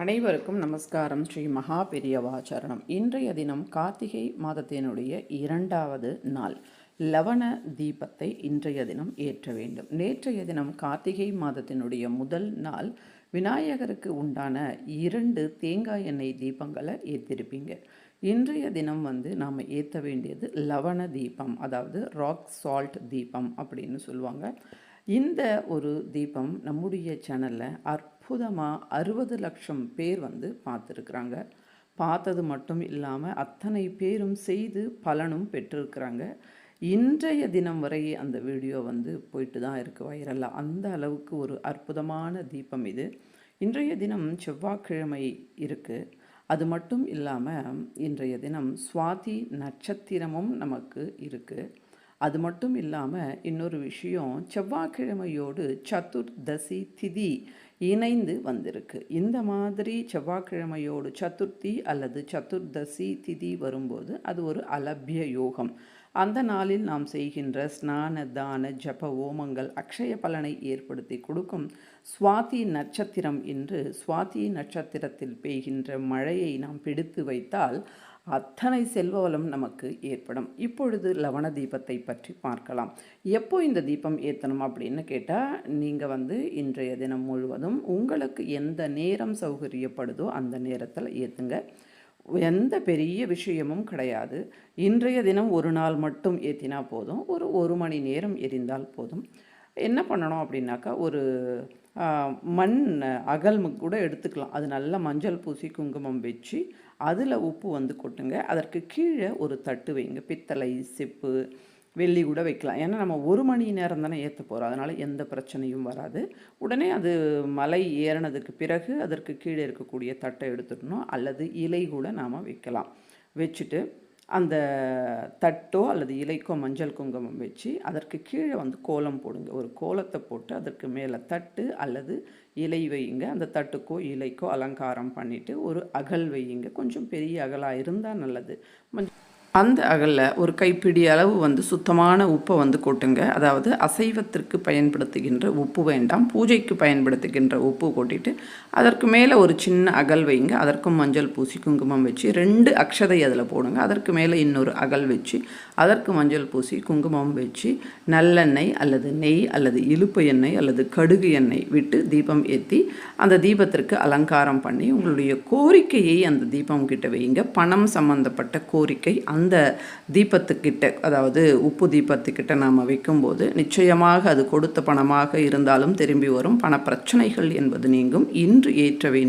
அனைவருக்கும் நமஸ்காரம். ஸ்ரீ மகா பெரியவாச்சரணம். இன்றைய தினம் கார்த்திகை மாதத்தினுடைய 2வது நாள் லவண தீபத்தை இன்றைய தினம் ஏற்ற வேண்டும். நேற்றைய தினம் கார்த்திகை மாதத்தினுடைய முதல் நாள் விநாயகருக்கு உண்டான 2 தேங்காய் எண்ணெய் தீபங்களை ஏற்றிருப்பீங்க. இன்றைய தினம் நாம் ஏற்ற வேண்டியது லவண தீபம், அதாவது ராக் சால்ட் தீபம் அப்படின்னு சொல்லுவாங்க. இந்த ஒரு தீபம் நம்முடைய சேனலில் அற்புதமாக 60 லட்சம் பேர் பார்த்துருக்குறாங்க. பார்த்தது மட்டும் இல்லாமல் அத்தனை பேரும் செய்து பலனும் பெற்றிருக்கிறாங்க. இன்றைய தினம் வரை அந்த வீடியோ போயிட்டு தான் இருக்குது வைரலாக. அந்த அளவுக்கு ஒரு அற்புதமான தீபம் இது. இன்றைய தினம் செவ்வாய்க்கிழமை இருக்குது. அது மட்டும் இல்லாமல் இன்றைய தினம் சுவாதி நட்சத்திரமும் நமக்கு இருக்குது. அது மட்டும் இல்லாமல் இன்னொரு விஷயம், செவ்வாய்க்கிழமையோடு சதுர்தசி திதி இணைந்து வந்திருக்கு. இந்த மாதிரி செவ்வாய்க்கிழமையோடு சதுர்த்தி அல்லது சதுர்தசி திதி வரும்போது அது ஒரு அலபிய யோகம். அந்த நாளில் நாம் செய்கின்ற ஸ்நான தான ஜப ஓமங்கள் அக்ஷய பலனை ஏற்படுத்தி கொடுக்கும். சுவாதி நட்சத்திரம் என்று சுவாதி நட்சத்திரத்தில் பெய்கின்ற மழையை நாம் பிடித்து வைத்தால் அத்தனை செல்வ வளம் நமக்கு ஏற்படும். இப்பொழுது லவண தீபத்தை பற்றி பார்க்கலாம். எப்போ இந்த தீபம் ஏற்றணும் அப்படின்னு கேட்டால், நீங்கள் இன்றைய தினம் முழுவதும் உங்களுக்கு எந்த நேரம் சௌகரியப்படுதோ அந்த நேரத்தில் ஏற்றுங்க. எந்த பெரிய விஷயமும் கிடையாது. இன்றைய தினம் ஒரு நாள் மட்டும் ஏற்றினா போதும். ஒரு மணி நேரம் எரிந்தால் போதும். என்ன பண்ணணும் அப்படின்னாக்கா, ஒரு மண் அகல் கூட எடுத்துக்கலாம். அது நல்லா மஞ்சள் பூசி குங்குமம் வச்சு அதில் உப்பு கொட்டுங்க. அதற்கு கீழே ஒரு தட்டு வைங்க. பித்தளை, செப்பு, வெள்ளி கூட வைக்கலாம். ஏன்னா நம்ம 1 மணி நேரம் தானே ஏற்ற போகிறோம். அதனால் எந்த பிரச்சனையும் வராது. உடனே அது மலை ஏறினதுக்கு பிறகு அதற்கு கீழே இருக்கக்கூடிய தட்டை எடுத்துடணும். அல்லது இலை கூட நாம் வைக்கலாம். வச்சுட்டு அந்த தட்டோ அல்லது இலைக்கோ மஞ்சள் குங்குமம் வச்சு அதற்கு கீழே கோலம் போடுங்க. ஒரு கோலத்தை போட்டு அதற்கு மேலே தட்டு அல்லது இலை வையுங்க. அந்த தட்டுக்கோ இலைக்கோ அலங்காரம் பண்ணிவிட்டு ஒரு அகல் வையுங்க. கொஞ்சம் பெரிய அகலாக இருந்தால் நல்லது. அந்த அகலில் ஒரு கைப்பிடி அளவு சுத்தமான உப்பை கொட்டுங்க. அதாவது அசைவத்திற்கு பயன்படுத்துகின்ற உப்பு வேண்டாம், பூஜைக்கு பயன்படுத்துகின்ற உப்பு கொட்டிட்டு அதற்கு மேலே ஒரு சின்ன அகல் வைங்க. அதற்கும் மஞ்சள் பூசி குங்குமம் வச்சு 2 அக்ஷதை அதில் போடுங்க. அதற்கு மேலே இன்னொரு அகல் வச்சு அதற்கு மஞ்சள் பூசி குங்குமம் வச்சு நல்லெண்ணெய் அல்லது நெய் அல்லது இலுப்பு எண்ணெய் அல்லது கடுகு எண்ணெய் விட்டு தீபம் ஏற்றி அந்த தீபத்திற்கு அலங்காரம் பண்ணி உங்களுடைய கோரிக்கையை அந்த தீபம் கிட்ட வைங்க. பணம் சம்பந்தப்பட்ட கோரிக்கை அந்த தீபத்துக்கிட்ட, அதாவது உப்பு தீபத்துக்கிட்ட நாம் வைக்கும்போது நிச்சயமாக அது கொடுத்த பணமாக இருந்தாலும் திரும்பி வரும். பண பிரச்சனைகள் என்பது நீங்கும். இன்று ஏற்ற வேண்டும்.